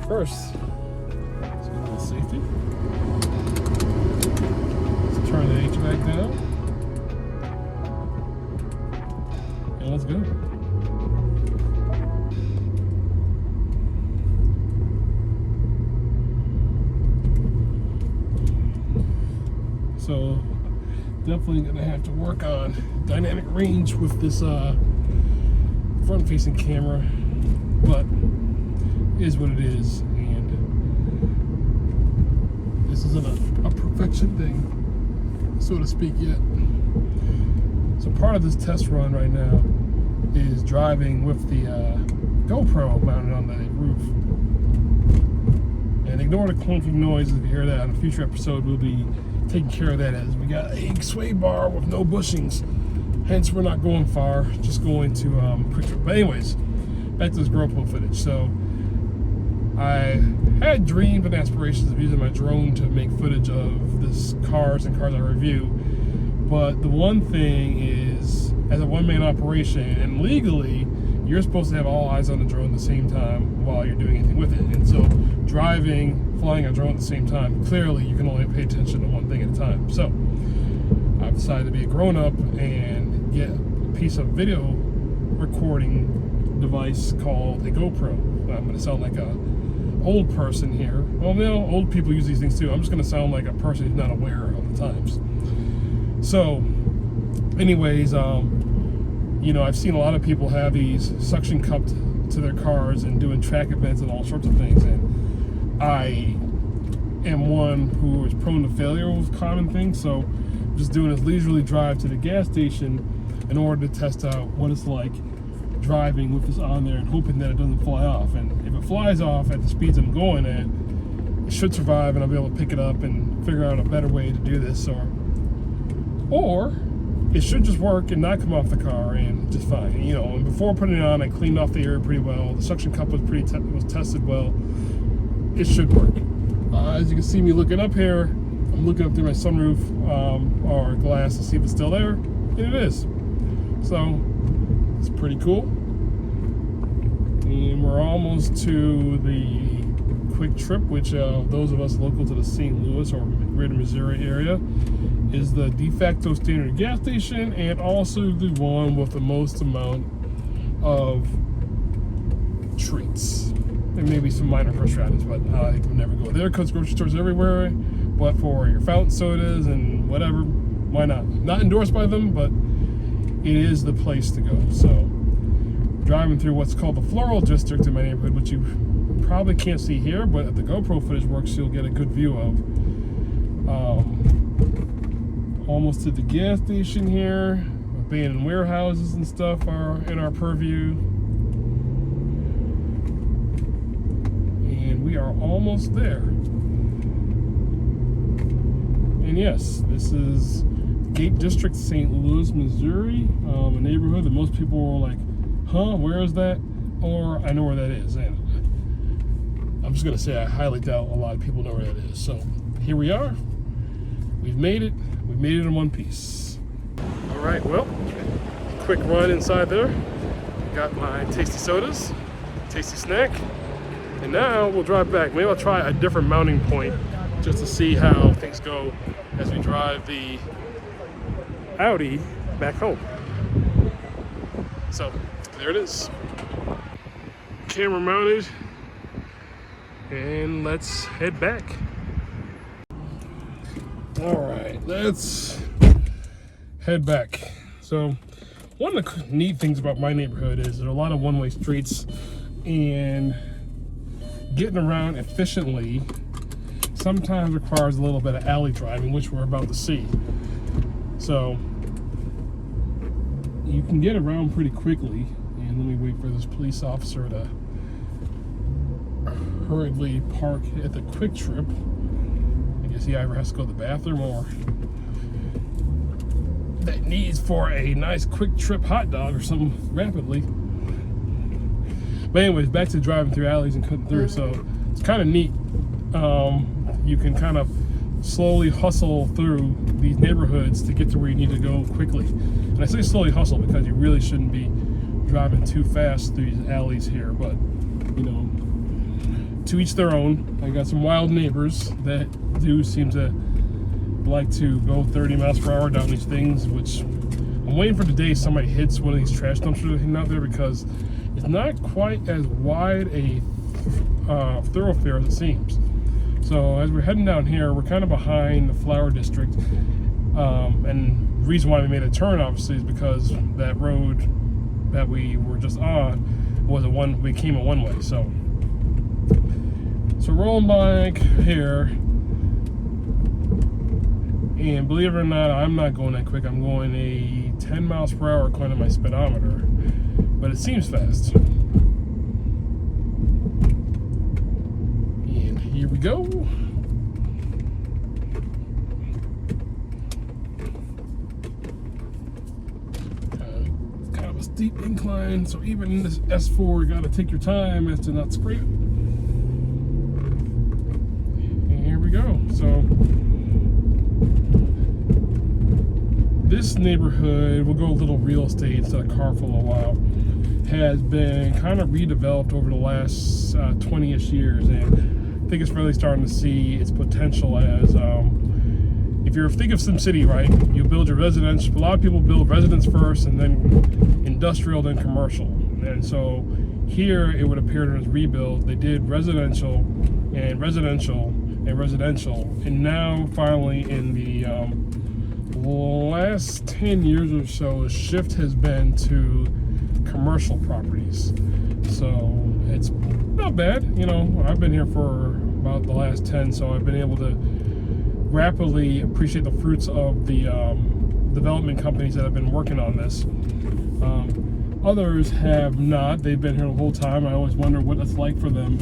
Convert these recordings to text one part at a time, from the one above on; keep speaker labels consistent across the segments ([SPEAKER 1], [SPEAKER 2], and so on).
[SPEAKER 1] first, let's go to safety. Let's turn the HVAC down. And let's go. So definitely gonna have to work on dynamic range with this front-facing camera, but it is what it is, and this isn't a perfection thing, so to speak, yet. So part of this test run right now is driving with the GoPro mounted on the roof. And ignore the clunking noise if you hear that. On a future episode, we'll be taking care of that, as we got a sway bar with no bushings. Hence, we're not going far, just going to quick trip. But anyways, back to this GoPro footage. So I had dreamed and aspirations of using my drone to make footage of this cars and cars I review. But the one thing is, as a one-man operation, and legally, you're supposed to have all eyes on the drone at the same time while you're doing anything with it. And so flying a drone at the same time, clearly you can only pay attention to one thing at a time. So I've decided to be a grown-up and get a piece of video recording device called a GoPro. I'm going to sound like a old person here. Well, no, old people use these things too. I'm just going to sound like a person who's not aware of the times. So anyways, you know, I've seen a lot of people have these suction cupped to their cars and doing track events and all sorts of things, and I am one who is prone to failure with common things. So I'm just doing this leisurely drive to the gas station in order to test out what it's like driving with this on there and hoping that it doesn't fly off. And if it flies off at the speeds I'm going at, it should survive and I'll be able to pick it up and figure out a better way to do this, or it should just work and not come off the car and just fine. You know, and before putting it on, I cleaned off the area pretty well. The suction cup was was tested well. It should work. As you can see me looking up here, I'm looking up through my sunroof or glass to see if it's still there, and it is. So it's pretty cool. And we're almost to the quick trip, which those of us local to the St. Louis or greater Missouri area is the de facto standard gas station, and also the one with the most amount of treats. And maybe some minor fresh items, but I would never go there because grocery stores everywhere. But for your fountain sodas and whatever, why not? Not endorsed by them, but it is the place to go. So driving through what's called the floral district in my neighborhood, which you probably can't see here, but if the GoPro footage works, you'll get a good view of. Almost to the gas station here. Abandoned warehouses and stuff are in our purview. And we are almost there. And yes, this is Gate District, St. Louis, Missouri. A neighborhood that most people were like, huh, where is that? Or I know where that is. And I'm just gonna say I highly doubt a lot of people know where that is. So here we are. We've made it. We made it in one piece. All right, well, quick run inside there. Got my tasty sodas, tasty snack, and now we'll drive back. Maybe I'll try a different mounting point just to see how things go as we drive the Audi back home. So there it is. Camera mounted, and let's head back. All right, let's head back. So one of the neat things about my neighborhood is there are a lot of one-way streets, and getting around efficiently sometimes requires a little bit of alley driving, which we're about to see. So you can get around pretty quickly. And let me wait for this police officer to hurriedly park at the quick trip. I guess he either has to go to the bathroom or that needs for a nice quick trip hot dog or something rapidly. But anyways, back to driving through alleys and cutting through. So it's kind of neat. You can kind of slowly hustle through these neighborhoods to get to where you need to go quickly. And I say slowly hustle because you really shouldn't be driving too fast through these alleys here, but you know, to each their own. I got some wild neighbors that do seem to like to go 30 miles per hour down these things, which I'm waiting for the day somebody hits one of these trash dumpsters out there, because it's not quite as wide a thoroughfare as it seems. So as we're heading down here, we're kind of behind the flower district, and the reason why we made a turn obviously is because that road that we were just on became a one-way. So rolling bike here, and believe it or not, I'm not going that quick. I'm going a 10 miles per hour according to my speedometer, but it seems fast. And here we go. Kind of a steep incline, so even in this S4, you got to take your time as to not scrape. And here we go. So this neighborhood, we'll go a little real estate instead of car for a little while, has been kind of redeveloped over the last 20-ish years, and I think it's really starting to see its potential as, if you're thinking of SimCity, right, you build your residential. A lot of people build residence first and then industrial, then commercial. And so here it would appear to rebuild. They did residential and residential and residential, and now finally in the last 10 years or so, a shift has been to commercial properties. So it's not bad. You know, I've been here for about the last 10, so I've been able to rapidly appreciate the fruits of the development companies that have been working on this. Others have not. They've been here the whole time. I always wonder what it's like for them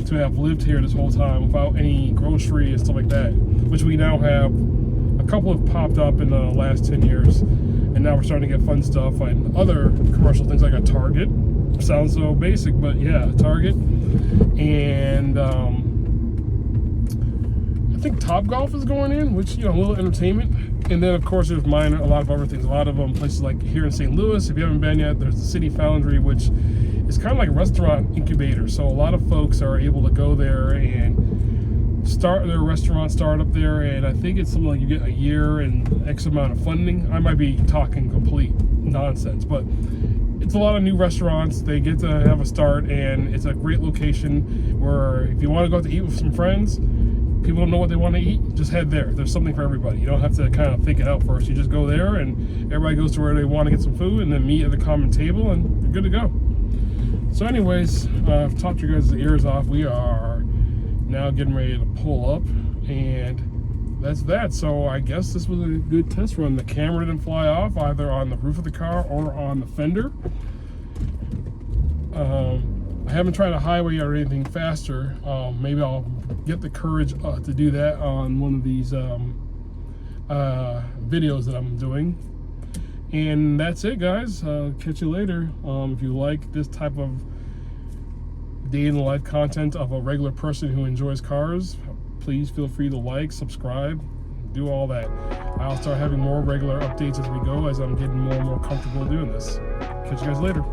[SPEAKER 1] to have lived here this whole time without any grocery and stuff like that, which we now have. A couple have popped up in the last 10 years, and now we're starting to get fun stuff and other commercial things like a Target. Sounds so basic, but yeah, Target. And I think Topgolf is going in, which, you know, a little entertainment. And then, of course, there's a lot of other things. A lot of them, places like here in St. Louis, if you haven't been yet, there's the City Foundry, which is kind of like a restaurant incubator. So a lot of folks are able to go there and start their restaurant startup there, and I think it's something like you get a year and X amount of funding. I might be talking complete nonsense, but it's a lot of new restaurants. They get to have a start, and it's a great location where if you want to go out to eat with some friends, people don't know what they want to eat, just head there. There's something for everybody. You don't have to kind of think it out first. You just go there, and everybody goes to where they want to get some food, and then meet at the common table, and you're good to go. So anyways, I've talked your guys' ears off. We are now getting ready to pull up, and that's that. So I guess this was a good test run. The camera didn't fly off either on the roof of the car or on the fender. I haven't tried a highway or anything faster. Maybe I'll get the courage to do that on one of these videos that I'm doing. And that's it, guys. Catch you later. If you like this type of day in the life content of a regular person who enjoys cars, please feel free to like, subscribe, do all that. I'll start having more regular updates as we go, as I'm getting more and more comfortable doing this. Catch you guys later.